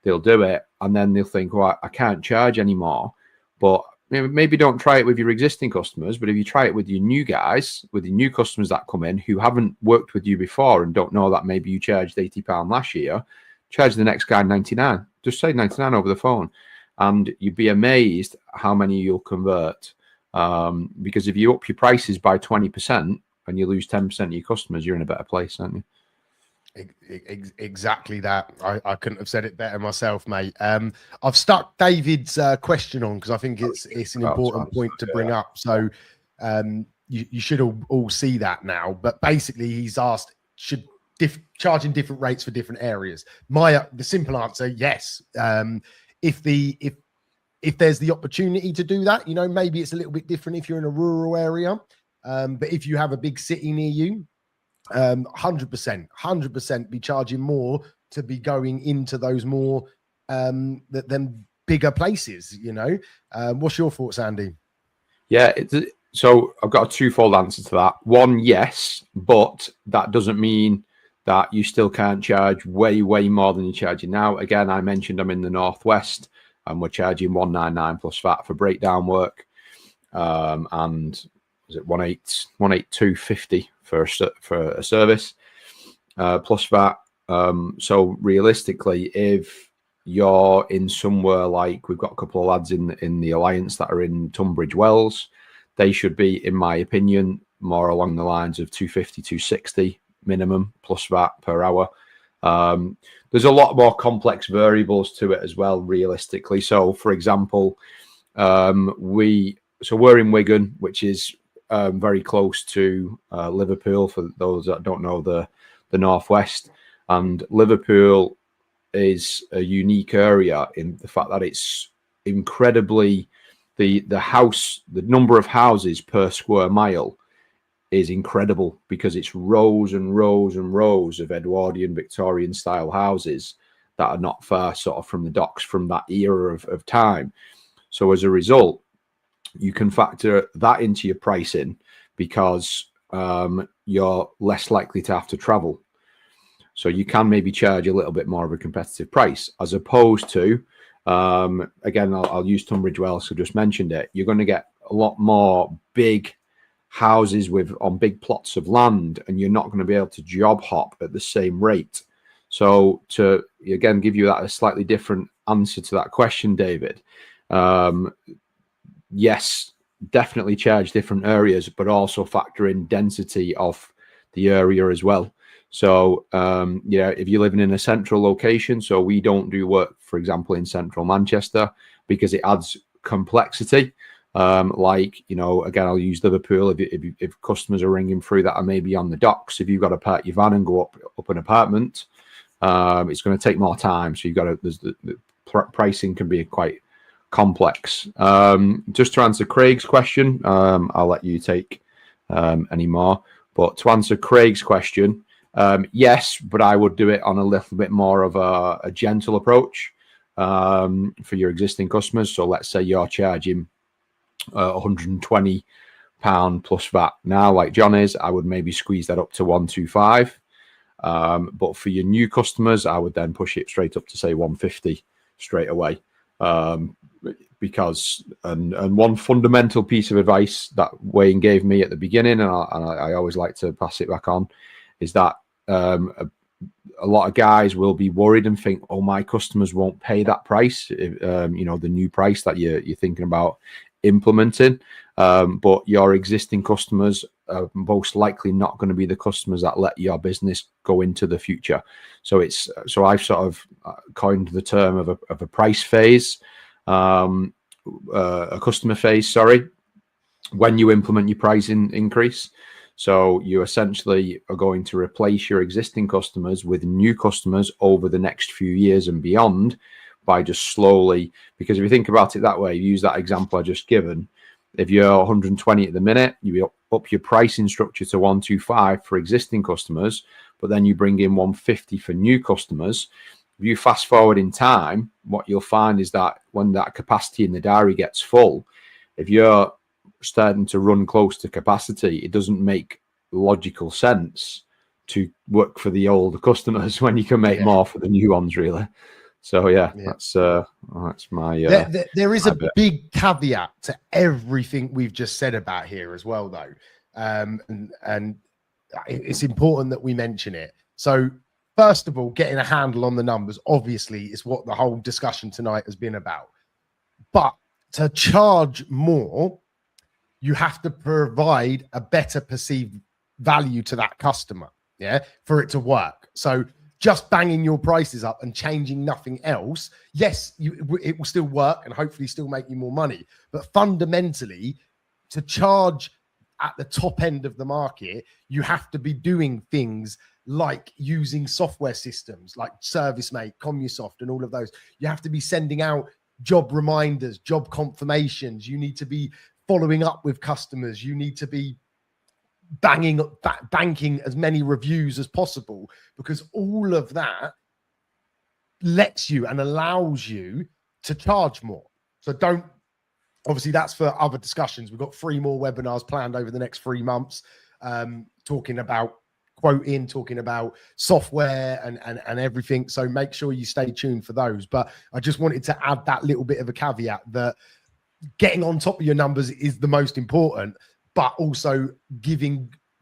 They'll do it, and then they'll think, well, I can't charge anymore. But maybe don't try it with your existing customers. But if you try it with your new guys, with your new customers that come in who haven't worked with you before and don't know that maybe you charged £80 last year, charge the next guy 99. Just say 99 over the phone, and you'd be amazed how many you'll convert. Because if you up your prices by 20% and you lose 10% of your customers, you're in a better place, aren't you? Exactly that. I couldn't have said it better myself, mate. I've stuck David's question on because I think it's an important point to bring up. So you should all see that now. But basically, he's asked, should charging different rates for different areas? The simple answer, yes. If there's the opportunity to do that, maybe it's a little bit different if you're in a rural area. But if you have a big city near you, 100% be charging more to be going into those more than bigger places. What's your thoughts, Andy? Yeah, so I've got a twofold answer to that. One, yes, but that doesn't mean that you still can't charge way more than you're charging now. Again, I mentioned I'm in the Northwest and we're charging 199 plus VAT for breakdown work, and is it 182.50 for a service plus VAT. So realistically, if you're in somewhere like, we've got a couple of lads in the Alliance that are in Tunbridge Wells, they should be, in my opinion, more along the lines of 250, 260 minimum plus VAT per hour. There's a lot more complex variables to it as well, realistically. So, for example, we're in Wigan, which is very close to Liverpool, for those that don't know the Northwest. And Liverpool is a unique area in the fact that it's incredibly, the number of houses per square mile is incredible, because it's rows and rows and rows of Edwardian Victorian style houses that are not far sort of from the docks from that era of time. So as a result, you can factor that into your pricing, because you're less likely to have to travel. So you can maybe charge a little bit more of a competitive price, as opposed to, again, I'll use Tunbridge Wells, so just mentioned it. You're going to get a lot more big houses on big plots of land, and you're not going to be able to job hop at the same rate. So to, again, give you that a slightly different answer to that question, David, yes, definitely charge different areas, but also factor in density of the area as well. So, if you're living in a central location, so we don't do work, for example, in central Manchester, because it adds complexity. Again, I'll use Liverpool. If customers are ringing through that are maybe on the docks, if you've got to park your van and go up an apartment, it's going to take more time. So the pricing can be quite complex. Just to answer Craig's question, I'll let you take any more. But to answer Craig's question, yes, but I would do it on a little bit more of a gentle approach for your existing customers. So let's say you're charging £120 plus VAT now, like John is, I would maybe squeeze that up to 125. But for your new customers, I would then push it straight up to say 150 straight away. Because one fundamental piece of advice that Wayne gave me at the beginning, and I always like to pass it back on, is that a lot of guys will be worried and think, oh, my customers won't pay that price, the new price that you're thinking about implementing. But your existing customers are most likely not going to be the customers that let your business go into the future. So I've sort of coined the term of a price phase, a customer phase, sorry, when you implement your pricing increase. So you essentially are going to replace your existing customers with new customers over the next few years and beyond by just slowly, because if you think about it that way, use that example I just given. If you're 120 at the minute, you up your pricing structure to 125 for existing customers, but then you bring in 150 for new customers. If you fast forward in time, what you'll find is that when that capacity in the diary gets full, if you're starting to run close to capacity, it doesn't make logical sense to work for the older customers when you can make more for the new ones, really. So that's my. There is a big caveat to everything we've just said about here as well, though, and it's important that we mention it. So, first of all, getting a handle on the numbers obviously is what the whole discussion tonight has been about. But to charge more, you have to provide a better perceived value to that customer, for it to work. So just banging your prices up and changing nothing else, yes, it will still work and hopefully still make you more money. But fundamentally, to charge at the top end of the market, you have to be doing things like using software systems like ServiceMate, Commusoft, and all of those. You have to be sending out job reminders, job confirmations. You need to be following up with customers. You need to be banking as many reviews as possible, because all of that lets you and allows you to charge more. So obviously that's for other discussions. We've got 3 more webinars planned over the next 3 months, talking about quoting, talking about software and everything. So make sure you stay tuned for those. But I just wanted to add that little bit of a caveat that getting on top of your numbers is the most important, but also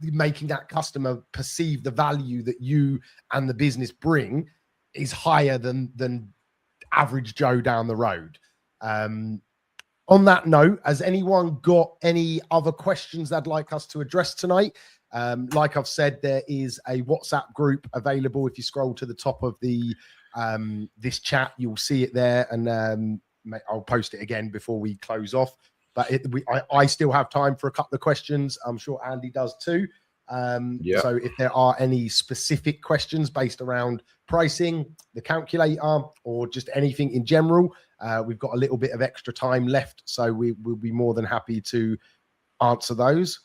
making that customer perceive the value that you and the business bring is higher than average Joe down the road. On that note, has anyone got any other questions they'd like us to address tonight? Like I've said, there is a WhatsApp group available. If you scroll to the top of the this chat, you'll see it there, and I'll post it again before we close off. But I still have time for a couple of questions. I'm sure Andy does too. So if there are any specific questions based around pricing, the calculator, or just anything in general, we've got a little bit of extra time left, so we will be more than happy to answer those.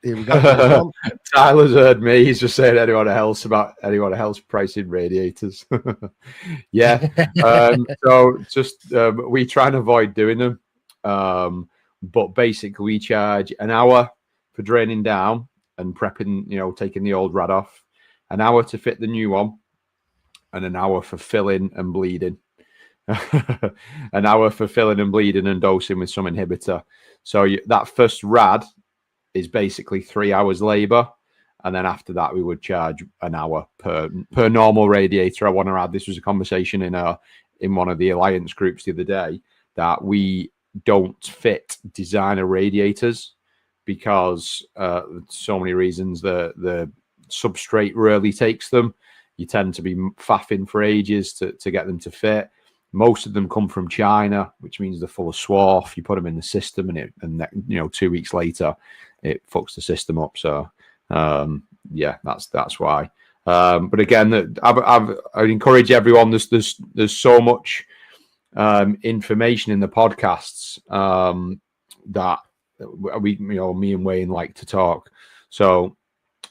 Here we go. Tyler's heard me. He's just saying anyone else pricing radiators. So just we try and avoid doing them, but basically we charge an hour for draining down and prepping, taking the old rad off, an hour to fit the new one, and an hour for filling and bleeding. An hour for filling and bleeding and dosing with some inhibitor. So that first rad is basically 3 hours labor, and then after that we would charge an hour per normal radiator. I want to add, this was a conversation in one of the alliance groups the other day, that we don't fit designer radiators because so many reasons. The substrate rarely takes them. You tend to be faffing for ages to get them to fit. Most of them come from China, which means they're full of swarf. You put them in the system, and 2 weeks later, it fucks the system up. So, that's why. But again, I'd encourage everyone. There's so much information in the podcasts that me and Wayne like to talk. So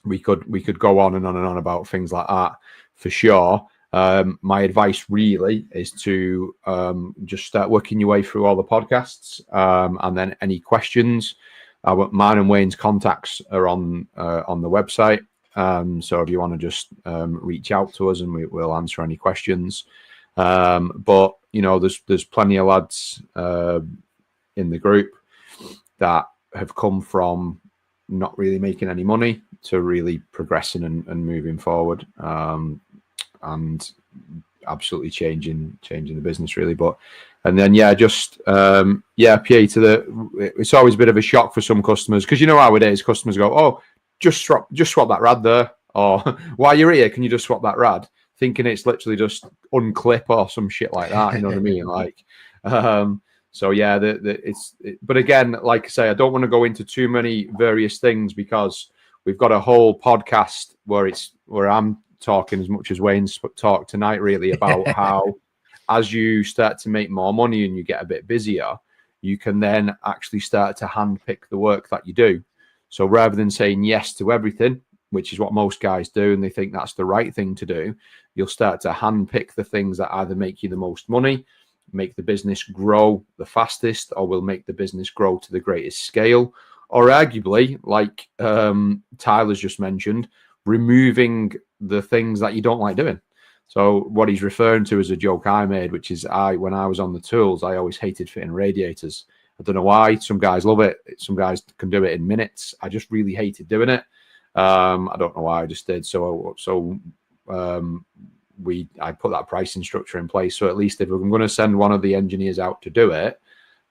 we could go on and on and on about things like that for sure. My advice really is to just start working your way through all the podcasts, and then any questions. Mine and Wayne's contacts are on the website. So if you want to just reach out to us, and we'll answer any questions. But there's plenty of lads in the group that have come from not really making any money to really progressing and moving forward. And absolutely changing the business really. It's always a bit of a shock for some customers, because nowadays customers go, oh, just swap that rad there, or while you're here, can you just swap that rad, thinking it's literally just unclip or some shit like that. You know what I mean? So yeah, but again, like I say, I don't want to go into too many various things because we've got a whole podcast where I'm talking as much as Wayne's talked tonight, really, about how as you start to make more money and you get a bit busier, you can then actually start to handpick the work that you do. So rather than saying yes to everything, which is what most guys do, and they think that's the right thing to do, you'll start to handpick the things that either make you the most money, make the business grow the fastest, or will make the business grow to the greatest scale, or arguably, like Tyler's just mentioned, removing the things that you don't like doing. So what he's referring to is a joke I made, which is when I was on the tools, I always hated fitting radiators. I don't know why. Some guys love it. Some guys can do it in minutes. I just really hated doing it. I don't know why I just did. I put that pricing structure in place. So at least if I'm going to send one of the engineers out to do it,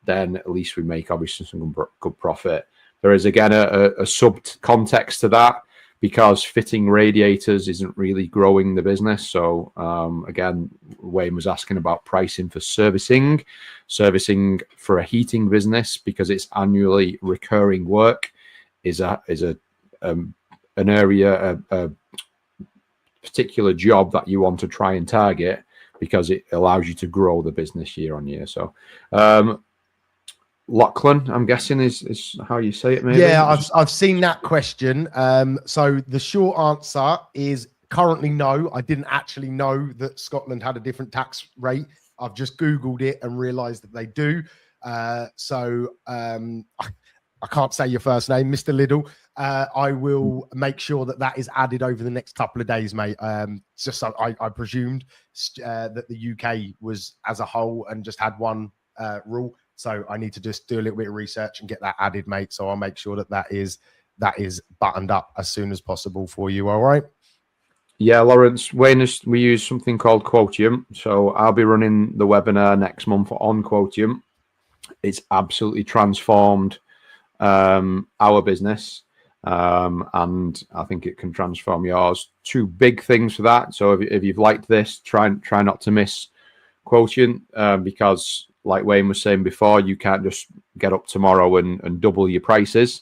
then at least we make obviously some good profit. There is again a sub context to that, because fitting radiators isn't really growing the business. So again, Wayne was asking about pricing for servicing for a heating business, because it's annually recurring work is an area, a particular job that you want to try and target, because it allows you to grow the business year on year. So Lachlan, I'm guessing is how you say it, maybe? Yeah, I've seen that question. So the short answer is currently no. I didn't actually know that Scotland had a different tax rate. I've just Googled it and realised that they do. I can't say your first name, Mr. Liddle. I will make sure that is added over the next couple of days, mate. Just so I presumed that the UK was as a whole and just had one rule. So I need to just do a little bit of research and get that added, mate. So I'll make sure that is buttoned up as soon as possible for you. All right. Yeah, Lawrence, we use something called Quotium. So I'll be running the webinar next month on Quotium. It's absolutely transformed our business. And I think it can transform yours. Two big things for that. So if you've liked this, try not to miss Quotient, because like Wayne was saying before, you can't just get up tomorrow and double your prices.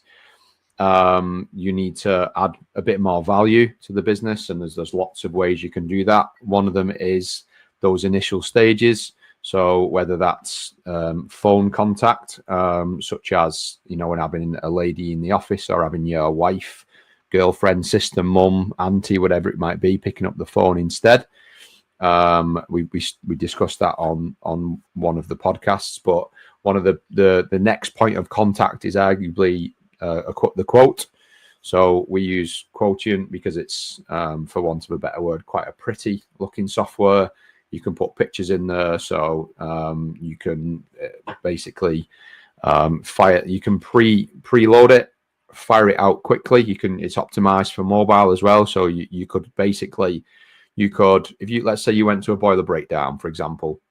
You need to add a bit more value to the business, and there's lots of ways you can do that. One of them is those initial stages. So whether that's phone contact, such as, when having a lady in the office, or having your wife, girlfriend, sister, mum, auntie, whatever it might be, picking up the phone instead. We discussed that on one of the podcasts, but one of the next point of contact is arguably the quote. So we use Quotient because it's, for want of a better word, quite a pretty looking software. You can put pictures in there, so you can basically you can preload it, fire it out quickly. It's optimized for mobile as well, so you could basically, if you, let's say you went to a boiler breakdown, for example,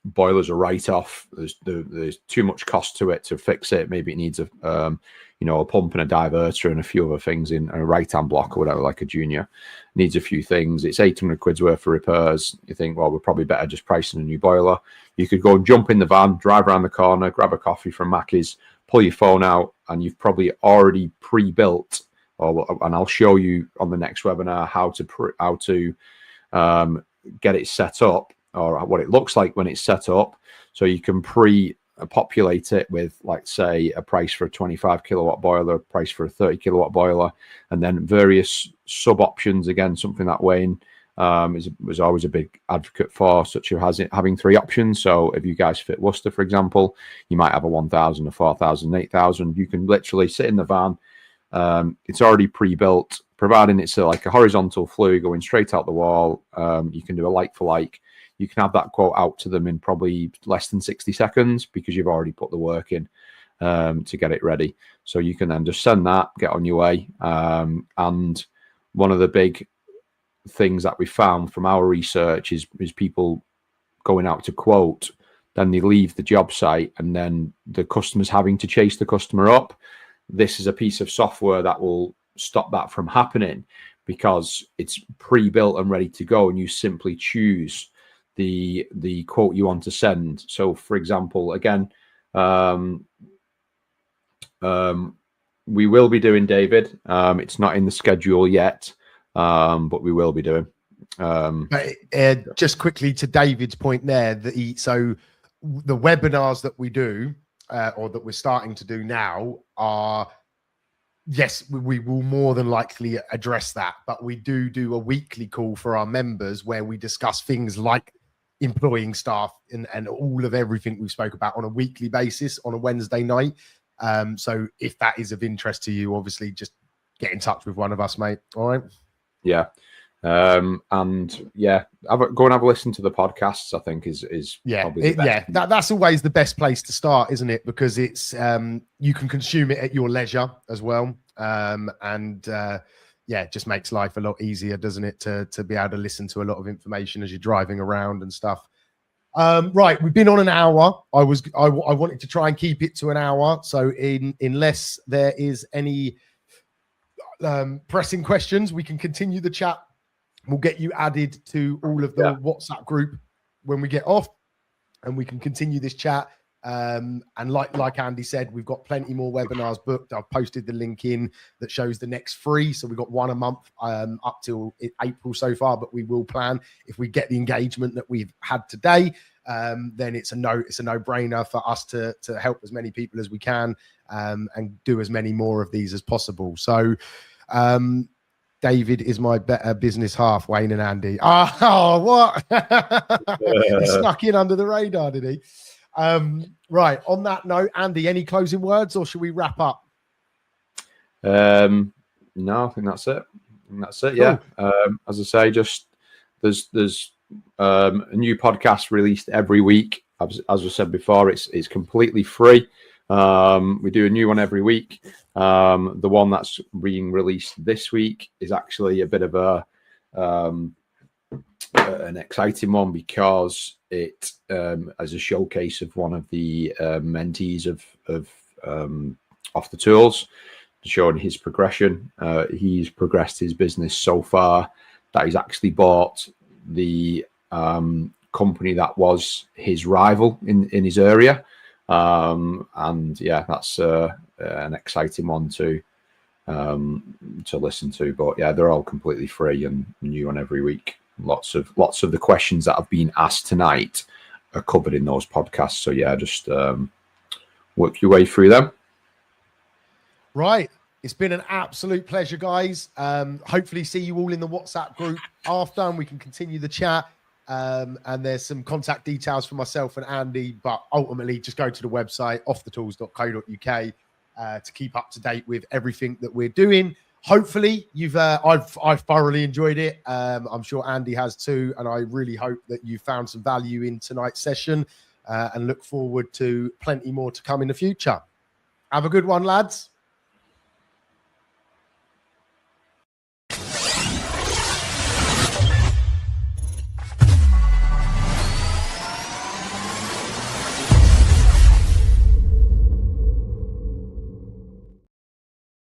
boilers are right off. There's too much cost to it to fix it. Maybe it needs a pump and a diverter and a few other things in a right-hand block or whatever, like a junior. Needs a few things. It's 800 quid's worth of repairs. You think, well, we're probably better just pricing a new boiler. You could go and jump in the van, drive around the corner, grab a coffee from Mackey's, pull your phone out, and you've probably already pre-built, and I'll show you on the next webinar how to get it set up, or what it looks like when it's set up. So you can populate it with, like, say, a price for a 25 kilowatt boiler, a price for a 30 kilowatt boiler, and then various sub options. Again, something that Wayne was always a big advocate for, such as having 3 options. So if you guys fit Worcester, for example, you might have a 1,000, a 4,000, 8,000. You can literally sit in the van. It's already pre-built, providing it's like a horizontal flue going straight out the wall. You can do a like for like. You can have that quote out to them in probably less than 60 seconds because you've already put the work in to get it ready. So you can then just send that, get on your way. And one of the big things that we found from our research is people going out to quote, then they leave the job site, and then the customer's having to chase the customer up. This is a piece of software that will stop that from happening, because it's pre-built and ready to go, and you simply choose the quote you want to send. So, for example, again, we will be doing, David. It's not in the schedule yet, but we will be doing. Just quickly to David's point there, so the webinars that we do or that we're starting to do now are, yes, we will more than likely address that, but we do a weekly call for our members where we discuss things like employing staff and all of everything we spoke about on a weekly basis on a Wednesday night. So if that is of interest to you, obviously just get in touch with one of us, mate. All right. Yeah. And yeah, go and have a listen to the podcasts. I think is probably the best. That's always the best place to start, isn't it? Because it's you can consume it at your leisure as well, it just makes life a lot easier, doesn't it, to be able to listen to a lot of information as you're driving around and stuff. Right, we've been on an hour. I wanted to try and keep it to an hour, so unless there is any pressing questions, we can continue the chat. We'll get you added to all of the WhatsApp group when we get off, and we can continue this chat. And like Andy said, we've got plenty more webinars booked. I've posted the link in that shows the next 3. So we've got 1 a month up till April so far, but we will plan, if we get the engagement that we've had today, then it's a no-brainer for us to help as many people as we can and do as many more of these as possible. So David is my better business half, Wayne and Andy. Oh, what? He snuck in under the radar, did he? Right, on that note, Andy, any closing words, or should we wrap up? No, I think that's it. Cool. Yeah. As I say, just there's a new podcast released every week. As I said before, it's completely free. We do a new one every week. The one that's being released this week is actually a bit of an exciting one, because it as a showcase of one of the mentees of Off the Tools, showing his progression. He's progressed his business so far that he's actually bought the company that was his rival in his area. And yeah, that's an exciting one to listen to. But yeah, they're all completely free and new on every week. Lots of the questions that have been asked tonight are covered in those podcasts. So yeah, just work your way through them. Right. It's been an absolute pleasure, guys. Hopefully see you all in the WhatsApp group after, and we can continue the chat. And there's some contact details for myself and Andy, but ultimately just go to the website offthetools.co.uk to keep up to date with everything that we're doing. Hopefully I've thoroughly enjoyed it. I'm sure Andy has too, and I really hope that you found some value in tonight's session, and look forward to plenty more to come in the future. Have a good one, lads.